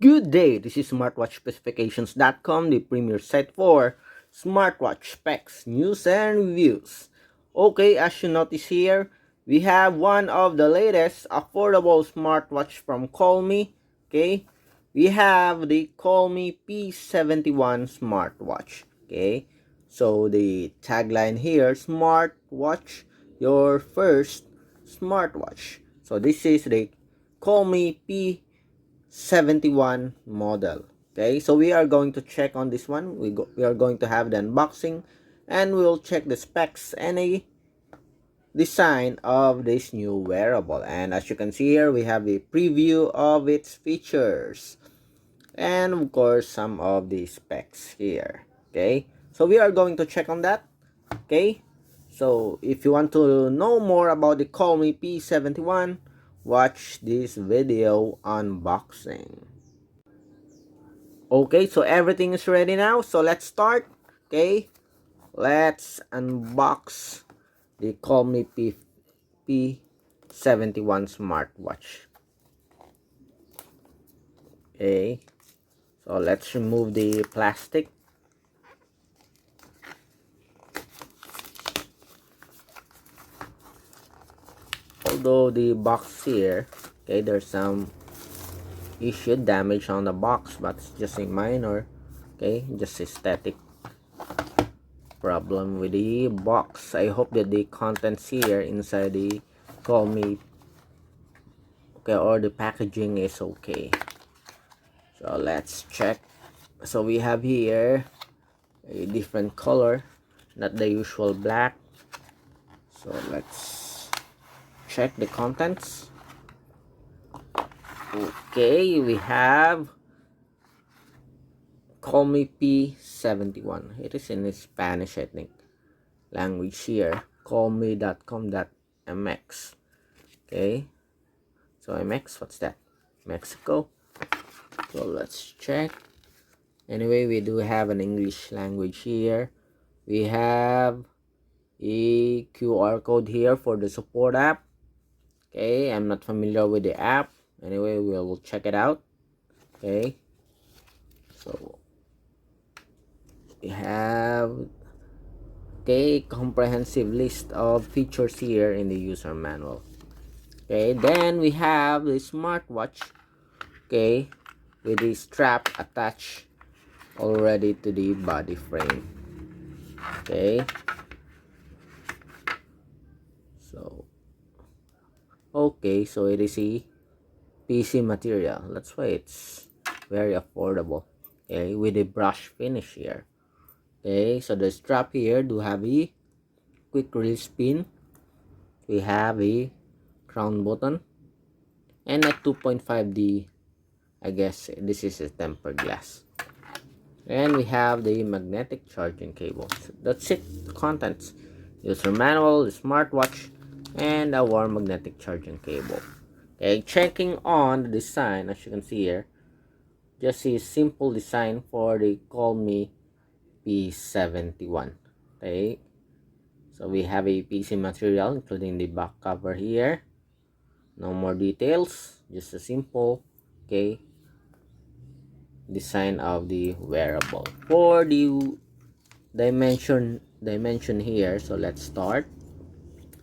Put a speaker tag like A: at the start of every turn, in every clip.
A: Good day, this is smartwatchspecifications.com, the premier site for smartwatch specs, news, and reviews. Okay, as you notice here, we have one of the latest affordable smartwatch from Colmi. Okay, we have the Colmi P71 Smartwatch. Okay, so the tagline here, smartwatch, your first smartwatch. So this is the Colmi P71 model. Okay, so we are going to check on this one. We are going to have the unboxing, and we'll check the specs and a design of this new wearable. And as you can see here, we have a preview of its features and of course some of the specs here. Okay, so we are going to check on that. Okay, so if you want to know more about the Colmi P71, watch this video unboxing. Okay, so everything is ready now, so let's start. Okay, let's unbox the Colmi P71 smartwatch. Okay, so let's remove the plastic. Although the box here, okay, there's some issue damage on the box, but it's just a minor, okay, just aesthetic problem with the box. I hope that the contents here inside the Colmi, okay, or the packaging is okay. So let's check. So we have here a different color, not the usual black. So let's check the contents. Okay, we have Colmi P71. It is in Spanish, I think, language here. Colmi.com.mx. Okay, so MX, what's that? Mexico. So let's check. Anyway, we do have an English language here. We have a QR code here for the support app. Okay, I'm not familiar with the app. Anyway, we'll check it out. Okay, so we have a comprehensive list of features here in the user manual. Okay, then we have the smartwatch, okay, with the strap attached already to the body frame. Okay, so so it is a PC material, that's why it's very affordable. Okay, with a brush finish here. Okay, so the strap here do have a quick release pin. We have a crown button and a 2.5D. I guess this is a tempered glass. And we have the magnetic charging cable. So that's it. The contents: user manual, the smartwatch, and our magnetic charging cable. Okay, checking on the design, as you can see here, just a simple design for the Colmi P71. Okay, so we have a PC material including the back cover here. No more details, just a simple, okay, design of the wearable. For the dimension here, so let's start.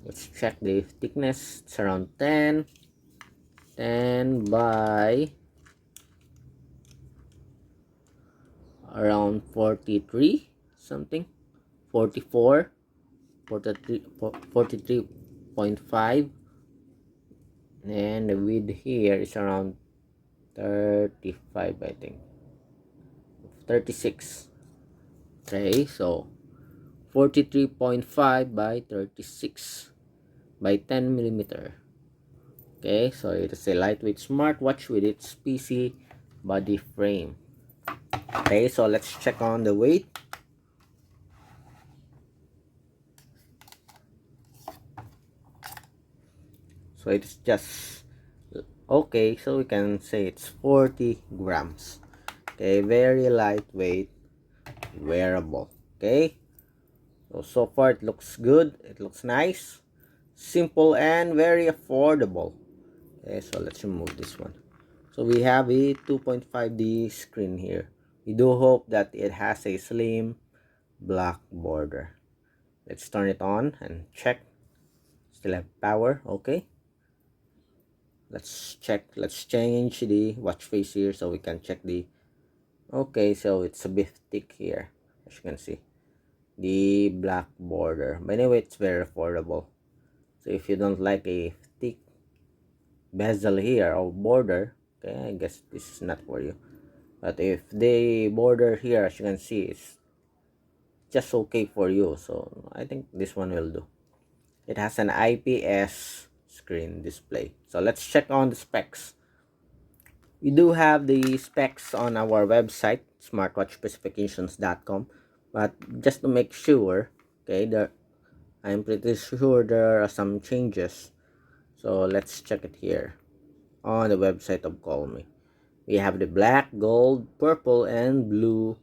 A: Let's check the thickness. It's around 10 by around 43 something, 44, 43.5, and the width here is around 35, I think 36. Okay, so 43.5 by 36 by 10 millimeter. Okay, so it is a lightweight smartwatch with its PC body frame. Okay, so let's check on the weight. So it's just okay, so we can say it's 40 grams. Okay, very lightweight wearable. Okay, so far it looks good, it looks nice, simple, and very affordable. Okay, so let's remove this one. So we have a 2.5D screen here. We do hope that it has a slim black border. Let's turn it on and check. Still have power. Okay. Let's check. Let's change the watch face here so we can check the. Okay, so it's a bit thick here, as you can see. The black border. But anyway, it's very affordable. So if you don't like a thick bezel here or border, okay, I guess this is not for you. But if the border here, as you can see, is just okay for you, so I think this one will do. It has an IPS screen display. So let's check on the specs. We do have the specs on our website, smartwatchspecifications.com, but just to make sure, okay, I'm pretty sure there are some changes. So let's check it here on the website of Colmi. We have the black, gold, purple, and blue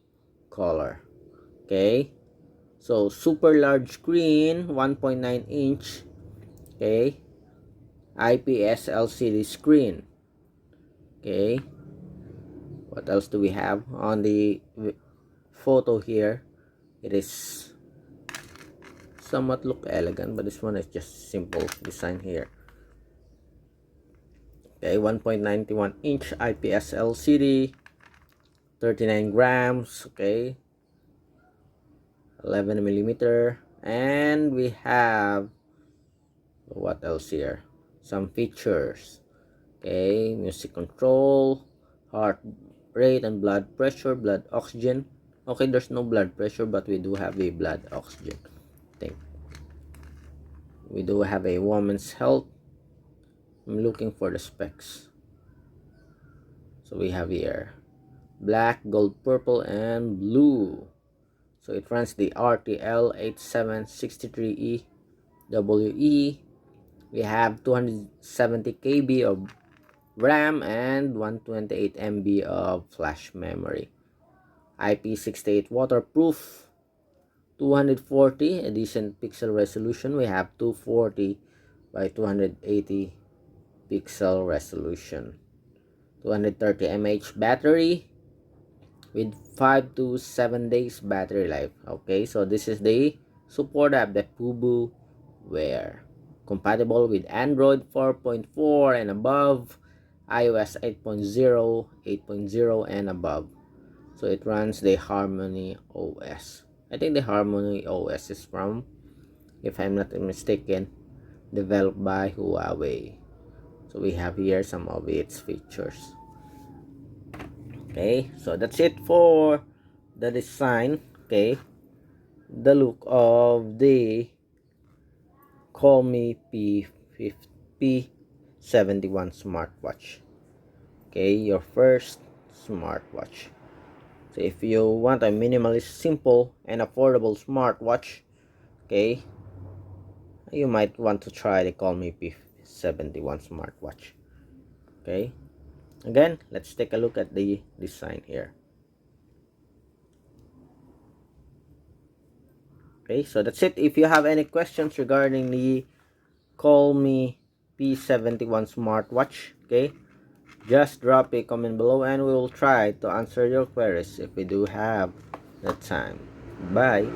A: color. Okay, so super large screen, 1.9 inch. Okay, IPS LCD screen. Okay, what else do we have on the photo here? It is somewhat look elegant, but this one is just simple design here. Okay, 1.91 inch IPS LCD, 39 grams. Okay, 11 millimeter, and we have what else here? Some features. Okay, music control, heart rate and blood pressure, blood oxygen. Okay, there's no blood pressure, but we do have a blood oxygen. I think we do have a woman's health. I'm looking for the specs. So we have here black, gold, purple, and blue. So it runs the RTL 8763E WE. We have 270 KB of RAM and 128 MB of flash memory. IP68 waterproof, 240 a decent pixel resolution. We have 240 by 280 pixel resolution. 230 mAh battery with 5 to 7 days battery life. Okay, so this is the support app, the FUBU Wear. Compatible with Android 4.4 and above, iOS 8.0, 8.0 and above. So it runs the Harmony OS. I think the Harmony OS is from, if I'm not mistaken, developed by Huawei. So we have here some of its features. Okay, so that's it for the design. Okay, the look of the Colmi P71 Smartwatch. Okay, your first smartwatch. So if you want a minimalist, simple, and affordable smartwatch, okay, you might want to try the Colmi P71 Smartwatch. Okay, again, let's take a look at the design here. Okay, so that's it. If you have any questions regarding the Colmi P71 Smartwatch, okay, just drop a comment below and we will try to answer your queries if we do have the time. Bye.